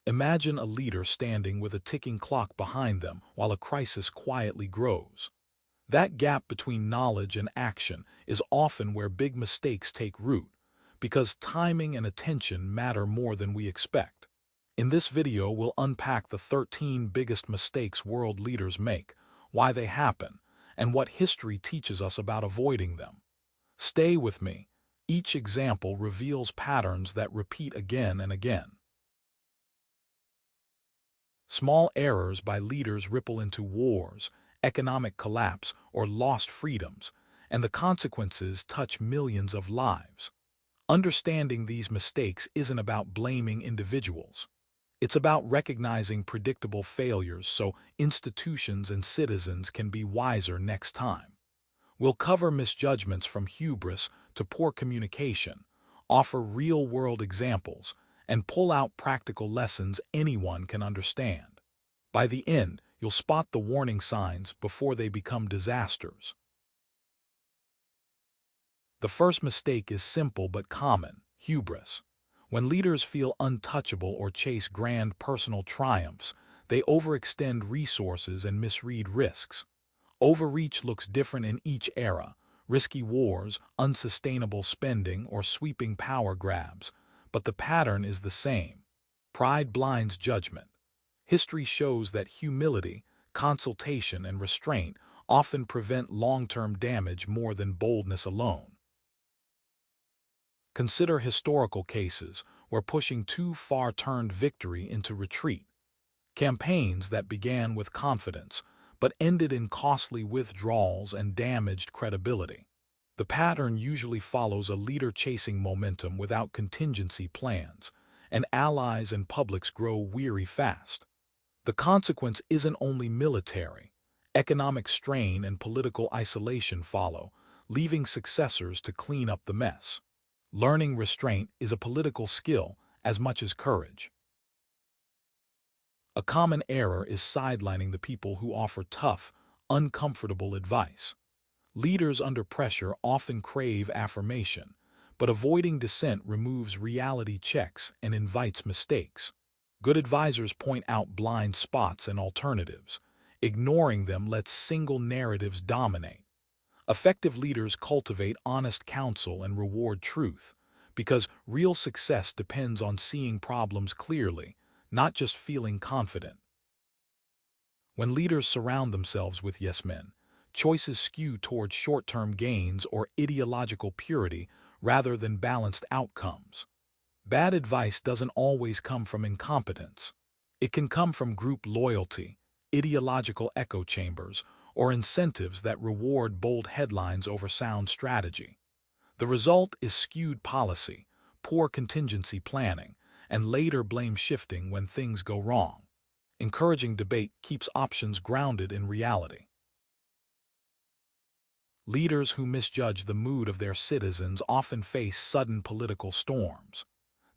Imagine a leader standing with a ticking clock behind them while a crisis quietly grows. That gap between knowledge and action is often where big mistakes take root, because timing and attention matter more than we expect. In this video, we'll unpack the 13 biggest mistakes world leaders make, why they happen, and what history teaches us about avoiding them. Stay with me. Each example reveals patterns that repeat again and again. Small errors by leaders ripple into wars, economic collapse, or lost freedoms, and the consequences touch millions of lives. Understanding these mistakes isn't about blaming individuals. It's about recognizing predictable failures so institutions and citizens can be wiser next time. We'll cover misjudgments from hubris to poor communication, offer real-world examples, and pull out practical lessons anyone can understand. By the end, you'll spot the warning signs before they become disasters. The first mistake is simple but common: hubris. When leaders feel untouchable or chase grand personal triumphs, they overextend resources and misread risks. Overreach looks different in each era: risky wars, unsustainable spending, or sweeping power grabs. But the pattern is the same. Pride blinds judgment. History shows that humility, consultation, and restraint often prevent long-term damage more than boldness alone. Consider historical cases where pushing too far turned victory into retreat. Campaigns that began with confidence but ended in costly withdrawals and damaged credibility. The pattern usually follows a leader chasing momentum without contingency plans, and allies and publics grow weary fast. The consequence isn't only military. Economic strain and political isolation follow, leaving successors to clean up the mess. Learning restraint is a political skill as much as courage. A common error is sidelining the people who offer tough, uncomfortable advice. Leaders under pressure often crave affirmation, but avoiding dissent removes reality checks and invites mistakes. Good advisors point out blind spots and alternatives. Ignoring them lets single narratives dominate. Effective leaders cultivate honest counsel and reward truth, because real success depends on seeing problems clearly, not just feeling confident. When leaders surround themselves with yes-men, choices skew toward short-term gains or ideological purity rather than balanced outcomes. Bad advice doesn't always come from incompetence. It can come from group loyalty, ideological echo chambers, or incentives that reward bold headlines over sound strategy. The result is skewed policy, poor contingency planning, and later blame shifting when things go wrong. Encouraging debate keeps options grounded in reality. Leaders who misjudge the mood of their citizens often face sudden political storms.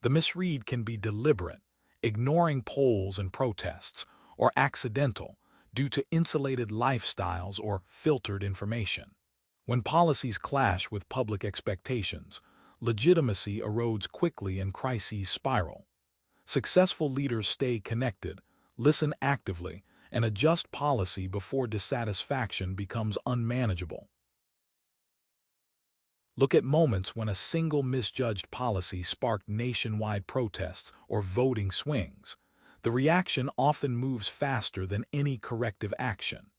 The misread can be deliberate, ignoring polls and protests, or accidental, due to insulated lifestyles or filtered information. When policies clash with public expectations, legitimacy erodes quickly and crises spiral. Successful leaders stay connected, listen actively, and adjust policy before dissatisfaction becomes unmanageable. Look at moments when a single misjudged policy sparked nationwide protests or voting swings. The reaction often moves faster than any corrective action.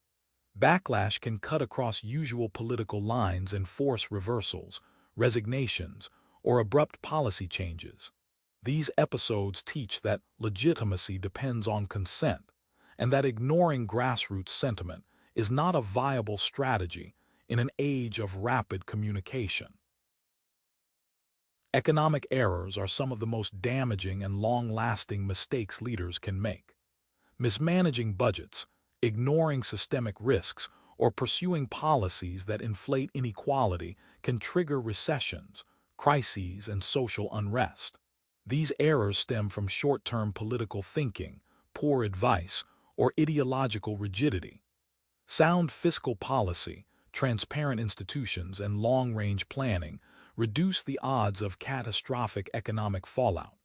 Backlash can cut across usual political lines and force reversals, resignations, or abrupt policy changes. These episodes teach that legitimacy depends on consent, and that ignoring grassroots sentiment is not a viable strategy in an age of rapid communication. Economic errors are some of the most damaging and long-lasting mistakes leaders can make. Mismanaging budgets, ignoring systemic risks, or pursuing policies that inflate inequality can trigger recessions, crises, and social unrest. These errors stem from short-term political thinking, poor advice, or ideological rigidity. Sound fiscal policy, transparent institutions, and long-range planning reduce the odds of catastrophic economic fallout.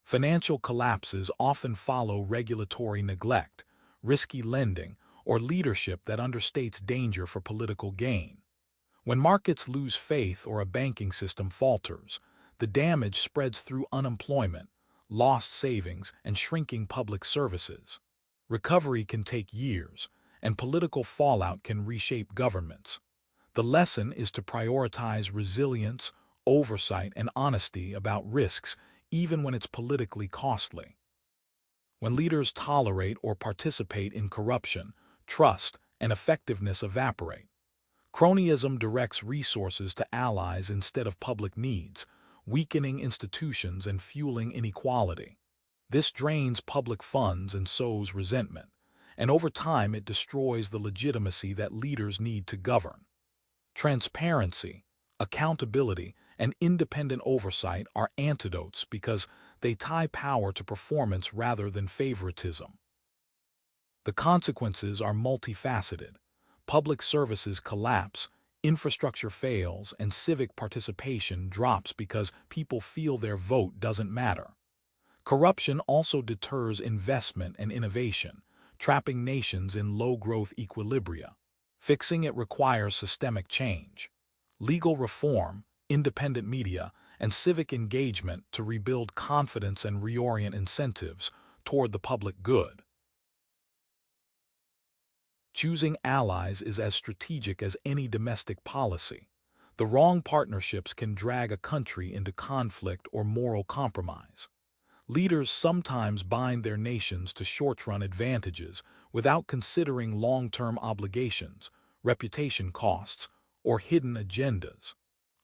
Financial collapses often follow regulatory neglect, risky lending, or leadership that understates danger for political gain. When markets lose faith or a banking system falters, the damage spreads through unemployment, lost savings, and shrinking public services. Recovery can take years, and political fallout can reshape governments. The lesson is to prioritize resilience, oversight, and honesty about risks, even when it's politically costly. When leaders tolerate or participate in corruption, trust and effectiveness evaporate. Cronyism directs resources to allies instead of public needs, weakening institutions and fueling inequality. This drains public funds and sows resentment, and over time it destroys the legitimacy that leaders need to govern. Transparency, accountability, and independent oversight are antidotes because they tie power to performance rather than favoritism. The consequences are multifaceted. Public services collapse, infrastructure fails, and civic participation drops because people feel their vote doesn't matter. Corruption also deters investment and innovation, trapping nations in low-growth equilibria. Fixing it requires systemic change, legal reform, independent media, and civic engagement to rebuild confidence and reorient incentives toward the public good. Choosing allies is as strategic as any domestic policy. The wrong partnerships can drag a country into conflict or moral compromise. Leaders sometimes bind their nations to short-run advantages without considering long-term obligations, reputation costs, or hidden agendas.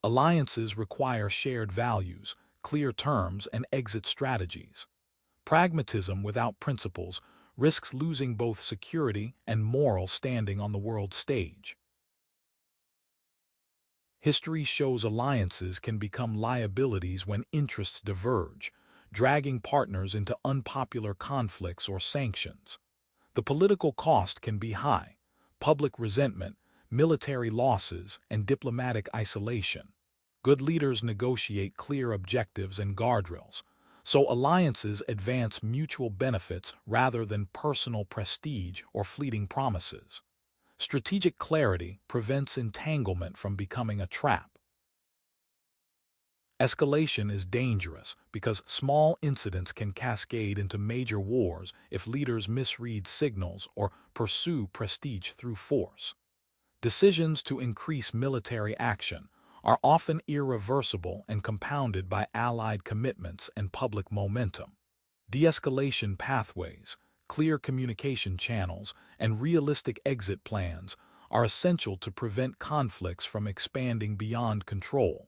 Alliances require shared values, clear terms, and exit strategies. Pragmatism without principles risks losing both security and moral standing on the world stage. History shows alliances can become liabilities when interests diverge, dragging partners into unpopular conflicts or sanctions. The political cost can be high: public resentment, military losses, and diplomatic isolation. Good leaders negotiate clear objectives and guardrails, so alliances advance mutual benefits rather than personal prestige or fleeting promises. Strategic clarity prevents entanglement from becoming a trap. Escalation is dangerous because small incidents can cascade into major wars if leaders misread signals or pursue prestige through force. Decisions to increase military action are often irreversible and compounded by allied commitments and public momentum. De-escalation pathways, clear communication channels, and realistic exit plans are essential to prevent conflicts from expanding beyond control.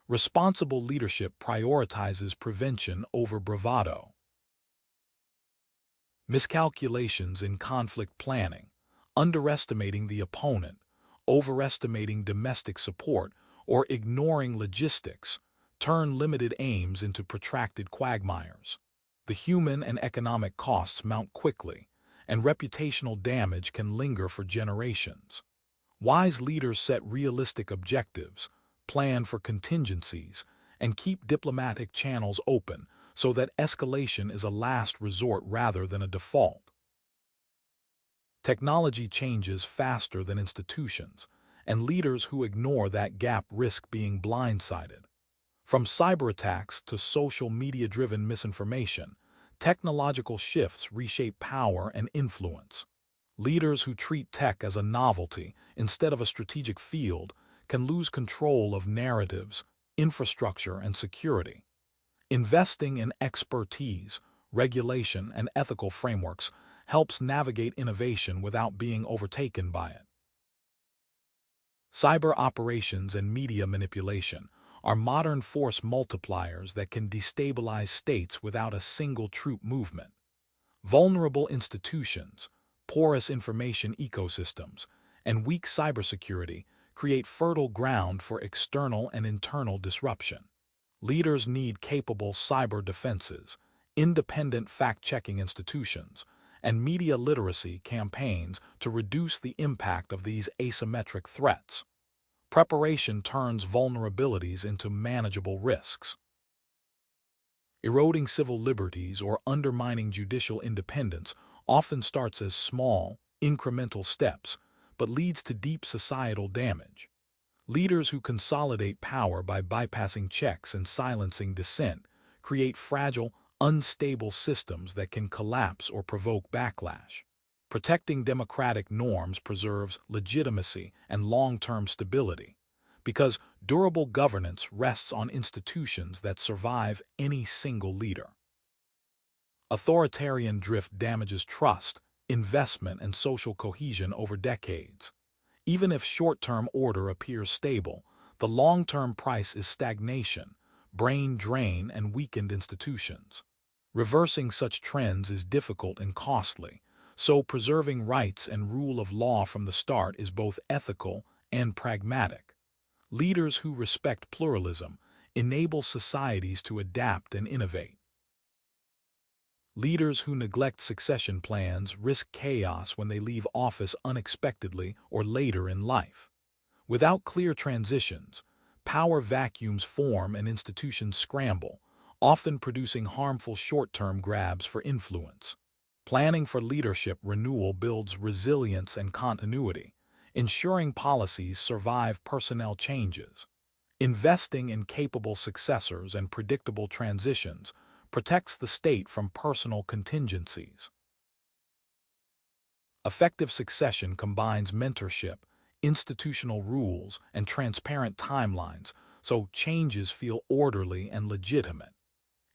Responsible leadership prioritizes prevention over bravado. Miscalculations in conflict planning, underestimating the opponent, overestimating domestic support, or ignoring logistics, turn limited aims into protracted quagmires. The human and economic costs mount quickly, and reputational damage can linger for generations. Wise leaders set realistic objectives, plan for contingencies, and keep diplomatic channels open so that escalation is a last resort rather than a default. Technology changes faster than institutions, and leaders who ignore that gap risk being blindsided. From cyber attacks to social media-driven misinformation, technological shifts reshape power and influence. Leaders who treat tech as a novelty instead of a strategic field can lose control of narratives, infrastructure, and security. Investing in expertise, regulation, and ethical frameworks helps navigate innovation without being overtaken by it. Cyber operations and media manipulation are modern force multipliers that can destabilize states without a single troop movement. Vulnerable institutions, porous information ecosystems, and weak cybersecurity create fertile ground for external and internal disruption. Leaders need capable cyber defenses, independent fact-checking institutions, and media literacy campaigns to reduce the impact of these asymmetric threats. Preparation turns vulnerabilities into manageable risks. Eroding civil liberties or undermining judicial independence often starts as small, incremental steps, but leads to deep societal damage. Leaders who consolidate power by bypassing checks and silencing dissent create fragile, unstable systems that can collapse or provoke backlash. Protecting democratic norms preserves legitimacy and long-term stability, because durable governance rests on institutions that survive any single leader. Authoritarian drift damages trust, investment, and social cohesion over decades. Even if short-term order appears stable, the long-term price is stagnation, brain drain, and weakened institutions. Reversing such trends is difficult and costly, so preserving rights and rule of law from the start is both ethical and pragmatic. Leaders who respect pluralism enable societies to adapt and innovate. Leaders who neglect succession plans risk chaos when they leave office unexpectedly or later in life. Without clear transitions, power vacuums form and institutions scramble, often producing harmful short-term grabs for influence. Planning for leadership renewal builds resilience and continuity, ensuring policies survive personnel changes. Investing in capable successors and predictable transitions protects the state from personal contingencies. Effective succession combines mentorship, institutional rules, and transparent timelines, so changes feel orderly and legitimate.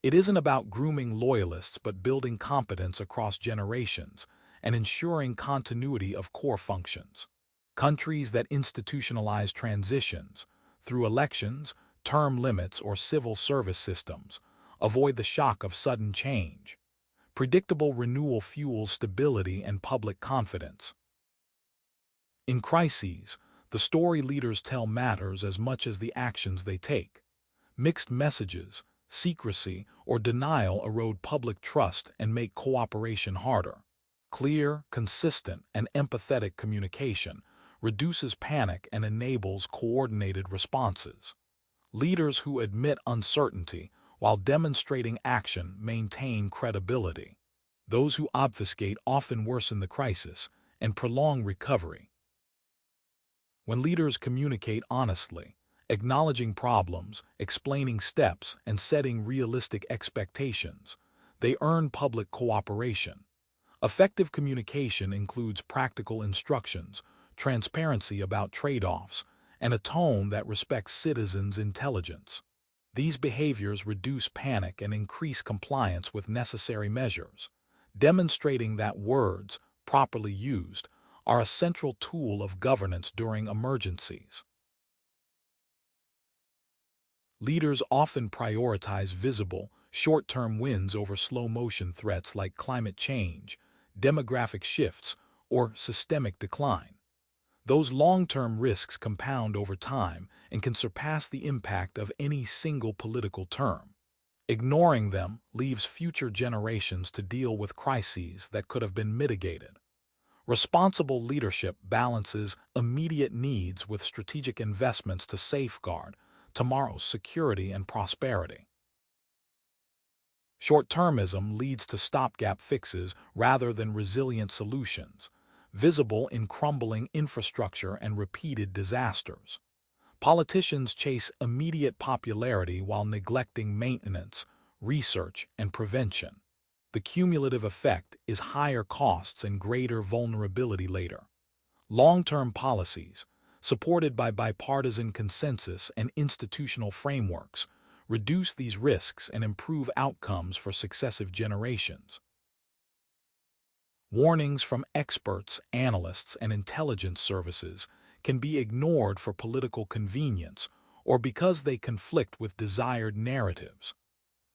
It isn't about grooming loyalists but building competence across generations and ensuring continuity of core functions. Countries that institutionalize transitions through elections, term limits, or civil service systems avoid the shock of sudden change. Predictable renewal fuels stability and public confidence. In crises, the story leaders tell matters as much as the actions they take. Mixed messages, secrecy, or denial erode public trust and make cooperation harder. Clear, consistent, and empathetic communication reduces panic and enables coordinated responses. Leaders who admit uncertainty while demonstrating action maintain credibility. Those who obfuscate often worsen the crisis and prolong recovery. When leaders communicate honestly, acknowledging problems, explaining steps, and setting realistic expectations, they earn public cooperation. Effective communication includes practical instructions, transparency about trade-offs, and a tone that respects citizens' intelligence. These behaviors reduce panic and increase compliance with necessary measures, demonstrating that words, properly used, are a central tool of governance during emergencies. Leaders often prioritize visible, short-term wins over slow-motion threats like climate change, demographic shifts, or systemic decline. Those long-term risks compound over time and can surpass the impact of any single political term. Ignoring them leaves future generations to deal with crises that could have been mitigated. Responsible leadership balances immediate needs with strategic investments to safeguard tomorrow's security and prosperity. Short-termism leads to stopgap fixes rather than resilient solutions, visible in crumbling infrastructure and repeated disasters. Politicians chase immediate popularity while neglecting maintenance, research, and prevention. The cumulative effect is higher costs and greater vulnerability later. Long-term policies, supported by bipartisan consensus and institutional frameworks, reduce these risks and improve outcomes for successive generations. Warnings from experts, analysts, and intelligence services can be ignored for political convenience or because they conflict with desired narratives.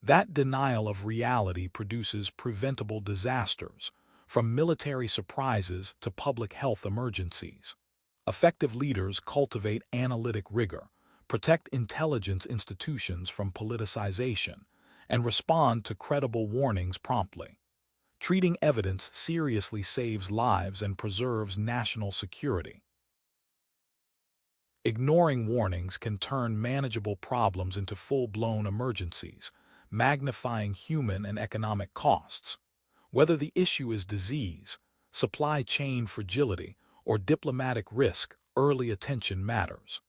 That denial of reality produces preventable disasters, from military surprises to public health emergencies. Effective leaders cultivate analytic rigor, protect intelligence institutions from politicization, and respond to credible warnings promptly. Treating evidence seriously saves lives and preserves national security. Ignoring warnings can turn manageable problems into full-blown emergencies, magnifying human and economic costs. Whether the issue is disease, supply chain fragility, or diplomatic risk, early attention matters.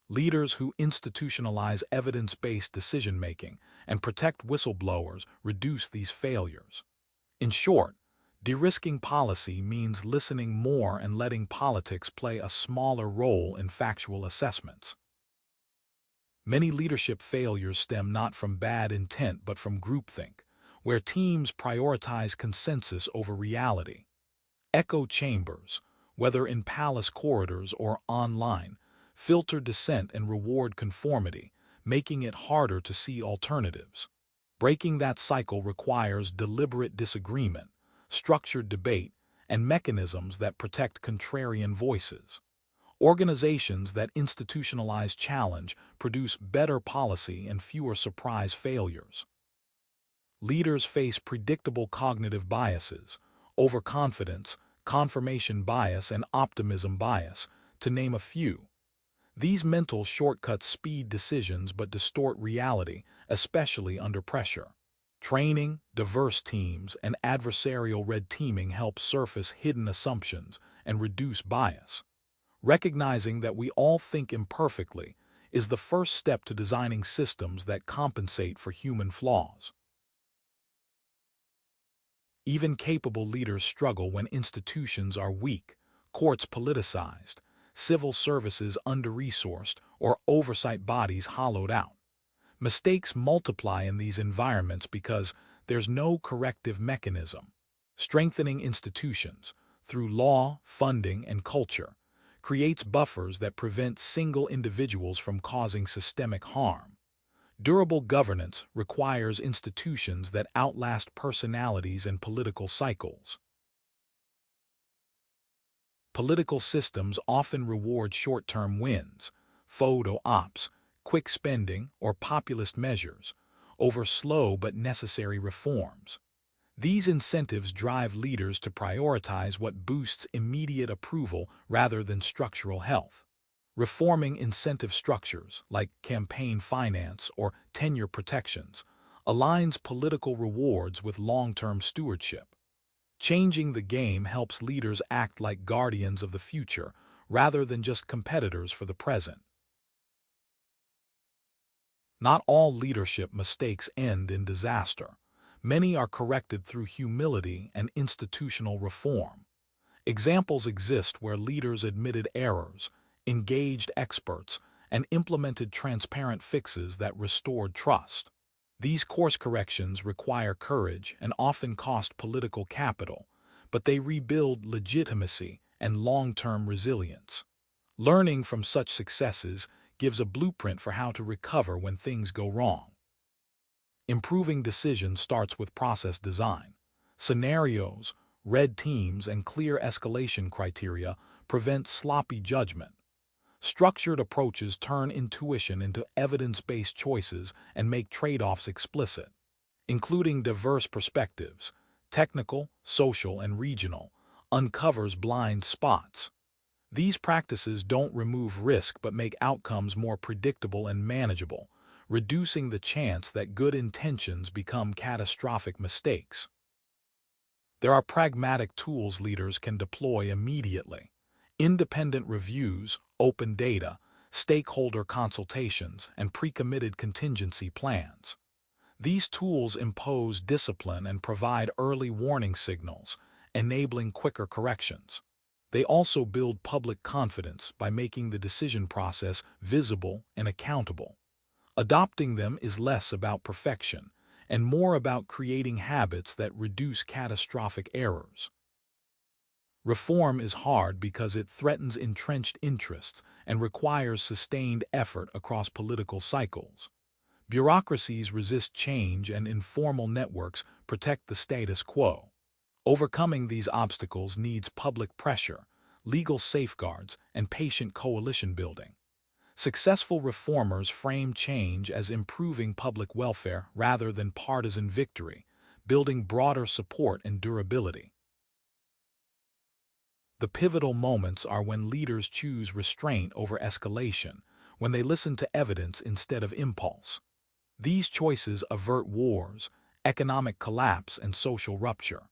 Leaders who institutionalize evidence-based decision-making and protect whistleblowers reduce these failures. In short, de-risking policy means listening more and letting politics play a smaller role in factual assessments. Many leadership failures stem not from bad intent but from groupthink, where teams prioritize consensus over reality. Echo chambers, whether in palace corridors or online, filter dissent and reward conformity, making it harder to see alternatives. Breaking that cycle requires deliberate disagreement, structured debate, and mechanisms that protect contrarian voices. Organizations that institutionalize challenge produce better policy and fewer surprise failures. Leaders face predictable cognitive biases, overconfidence, confirmation bias, and optimism bias, to name a few. These mental shortcuts speed decisions but distort reality, especially under pressure. Training, diverse teams, and adversarial red teaming help surface hidden assumptions and reduce bias. Recognizing that we all think imperfectly is the first step to designing systems that compensate for human flaws. Even capable leaders struggle when institutions are weak, courts politicized, civil services under-resourced, or oversight bodies hollowed out. Mistakes multiply in these environments because there's no corrective mechanism. Strengthening institutions, through law, funding, and culture, creates buffers that prevent single individuals from causing systemic harm. Durable governance requires institutions that outlast personalities and political cycles. Political systems often reward short-term wins, photo ops, quick spending, or populist measures, over slow but necessary reforms. These incentives drive leaders to prioritize what boosts immediate approval rather than structural health. Reforming incentive structures, like campaign finance or tenure protections, aligns political rewards with long-term stewardship. Changing the game helps leaders act like guardians of the future rather than just competitors for the present. Not all leadership mistakes end in disaster. Many are corrected through humility and institutional reform. Examples exist where leaders admitted errors, engaged experts, and implemented transparent fixes that restored trust. These course corrections require courage and often cost political capital, but they rebuild legitimacy and long-term resilience. Learning from such successes gives a blueprint for how to recover when things go wrong. Improving decisions starts with process design. Scenarios, red teams, and clear escalation criteria prevent sloppy judgment. Structured approaches turn intuition into evidence-based choices and make trade-offs explicit. Including diverse perspectives, technical, social, and regional, uncovers blind spots. These practices don't remove risk but make outcomes more predictable and manageable, reducing the chance that good intentions become catastrophic mistakes. There are pragmatic tools leaders can deploy immediately. Independent reviews, open data, stakeholder consultations, and pre-committed contingency plans. These tools impose discipline and provide early warning signals, enabling quicker corrections. They also build public confidence by making the decision process visible and accountable. Adopting them is less about perfection and more about creating habits that reduce catastrophic errors. Reform is hard because it threatens entrenched interests and requires sustained effort across political cycles. Bureaucracies resist change and informal networks protect the status quo. Overcoming these obstacles needs public pressure, legal safeguards, and patient coalition building. Successful reformers frame change as improving public welfare rather than partisan victory, building broader support and durability. The pivotal moments are when leaders choose restraint over escalation, when they listen to evidence instead of impulse. These choices avert wars, economic collapse, and social rupture.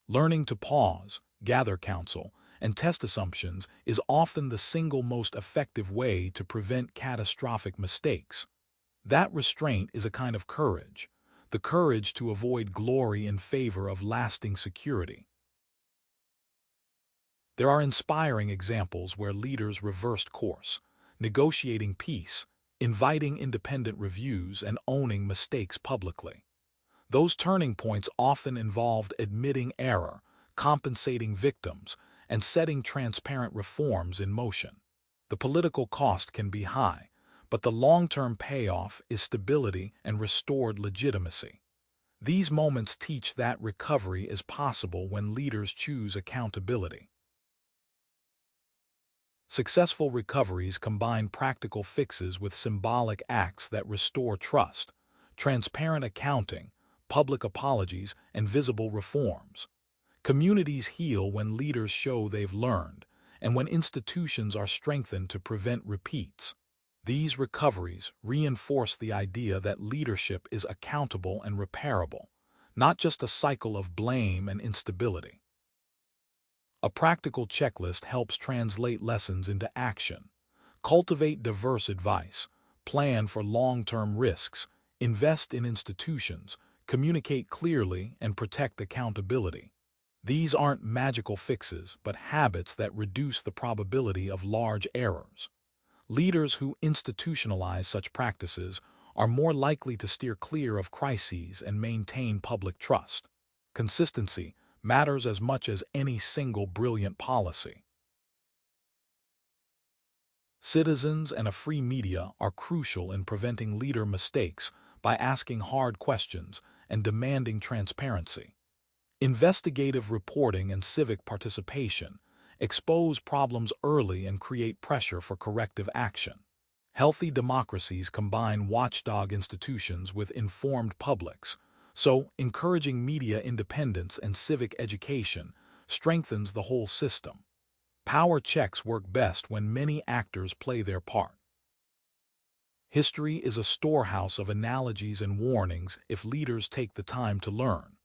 Learning to pause, gather counsel, and test assumptions is often the single most effective way to prevent catastrophic mistakes. That restraint is a kind of courage, the courage to avoid glory in favor of lasting security. There are inspiring examples where leaders reversed course, negotiating peace, inviting independent reviews, and owning mistakes publicly. Those turning points often involved admitting error, compensating victims, and setting transparent reforms in motion. The political cost can be high, but the long-term payoff is stability and restored legitimacy. These moments teach that recovery is possible when leaders choose accountability. Successful recoveries combine practical fixes with symbolic acts that restore trust, transparent accounting, public apologies, and visible reforms. Communities heal when leaders show they've learned, and when institutions are strengthened to prevent repeats. These recoveries reinforce the idea that leadership is accountable and repairable, not just a cycle of blame and instability. A practical checklist helps translate lessons into action. Cultivate diverse advice, plan for long-term risks, invest in institutions, communicate clearly, and protect accountability. These aren't magical fixes, but habits that reduce the probability of large errors. Leaders who institutionalize such practices are more likely to steer clear of crises and maintain public trust. Consistency matters as much as any single brilliant policy. Citizens and a free media are crucial in preventing leader mistakes by asking hard questions and demanding transparency. Investigative reporting and civic participation expose problems early and create pressure for corrective action. Healthy democracies combine watchdog institutions with informed publics, so encouraging media independence and civic education strengthens the whole system. Power checks work best when many actors play their part. History is a storehouse of analogies and warnings if leaders take the time to learn.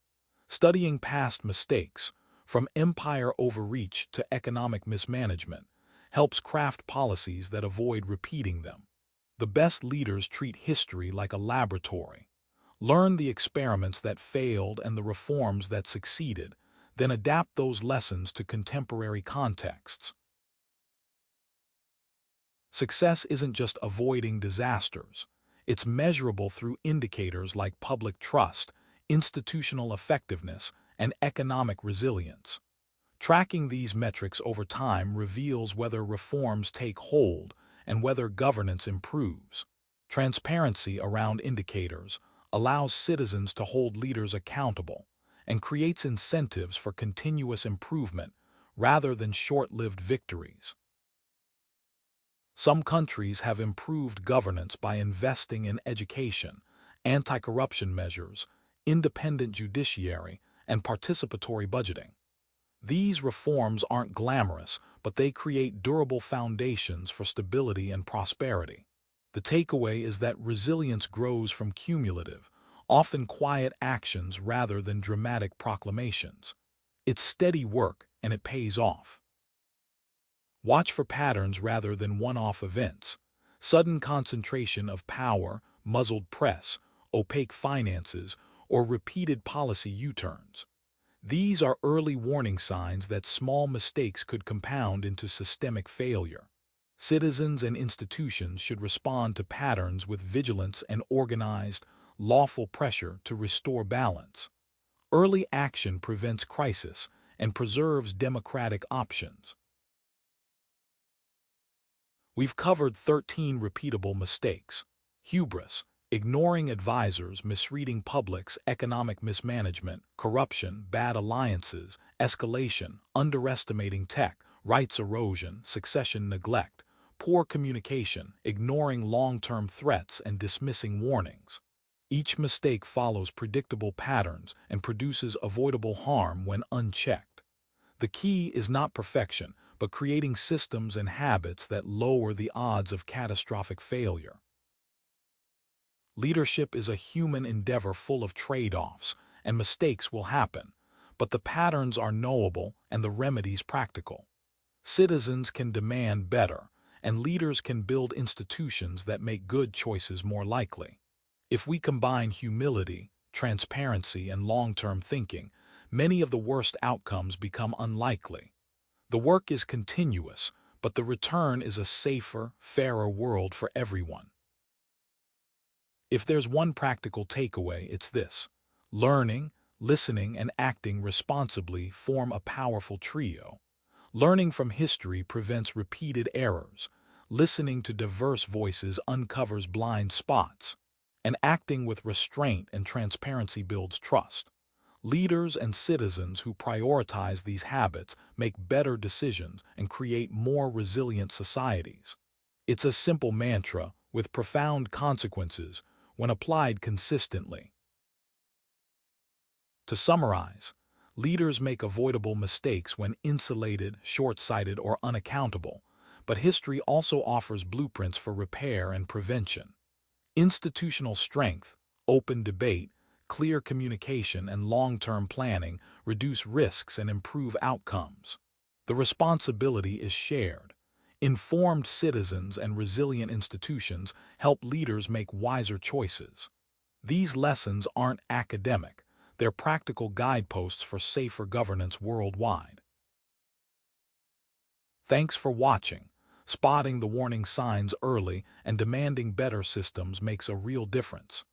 Studying past mistakes, from empire overreach to economic mismanagement, helps craft policies that avoid repeating them. The best leaders treat history like a laboratory. Learn the experiments that failed and the reforms that succeeded, then adapt those lessons to contemporary contexts. Success isn't just avoiding disasters. It's measurable through indicators like public trust, institutional effectiveness, and economic resilience. Tracking these metrics over time reveals whether reforms take hold and whether governance improves. Transparency around indicators allows citizens to hold leaders accountable and creates incentives for continuous improvement rather than short-lived victories. Some countries have improved governance by investing in education, anti-corruption measures, independent judiciary, and participatory budgeting. These reforms aren't glamorous, but they create durable foundations for stability and prosperity. The takeaway is that resilience grows from cumulative, often quiet actions rather than dramatic proclamations. It's steady work, and it pays off. Watch for patterns rather than one-off events. Sudden concentration of power, muzzled press, opaque finances, or repeated policy U-turns. These are early warning signs that small mistakes could compound into systemic failure. Citizens and institutions should respond to patterns with vigilance and organized, lawful pressure to restore balance. Early action prevents crisis and preserves democratic options. We've covered 13 repeatable mistakes: hubris, ignoring advisors, misreading publics, economic mismanagement, corruption, bad alliances, escalation, underestimating tech, rights erosion, succession neglect, poor communication, ignoring long-term threats, and dismissing warnings. Each mistake follows predictable patterns and produces avoidable harm when unchecked. The key is not perfection, but creating systems and habits that lower the odds of catastrophic failure. Leadership is a human endeavor full of trade-offs, and mistakes will happen, but the patterns are knowable and the remedies practical. Citizens can demand better, and leaders can build institutions that make good choices more likely. If we combine humility, transparency, and long-term thinking, many of the worst outcomes become unlikely. The work is continuous, but the return is a safer, fairer world for everyone. If there's one practical takeaway, it's this: learning, listening, and acting responsibly form a powerful trio. Learning from history prevents repeated errors. Listening to diverse voices uncovers blind spots. And acting with restraint and transparency builds trust. Leaders and citizens who prioritize these habits make better decisions and create more resilient societies. It's a simple mantra with profound consequences when applied consistently. To summarize, leaders make avoidable mistakes when insulated, short-sighted, or unaccountable, but history also offers blueprints for repair and prevention. Institutional strength, open debate, clear communication, and long-term planning reduce risks and improve outcomes. The responsibility is shared. Informed citizens and resilient institutions help leaders make wiser choices. These lessons aren't academic, they're practical guideposts for safer governance worldwide. Thanks for watching. Spotting the warning signs early and demanding better systems makes a real difference.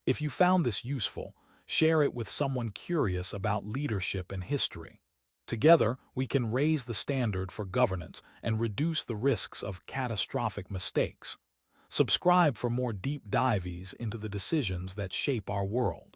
If you found this useful, share it with someone curious about leadership and history. Together, we can raise the standard for governance and reduce the risks of catastrophic mistakes. Subscribe for more deep dives into the decisions that shape our world.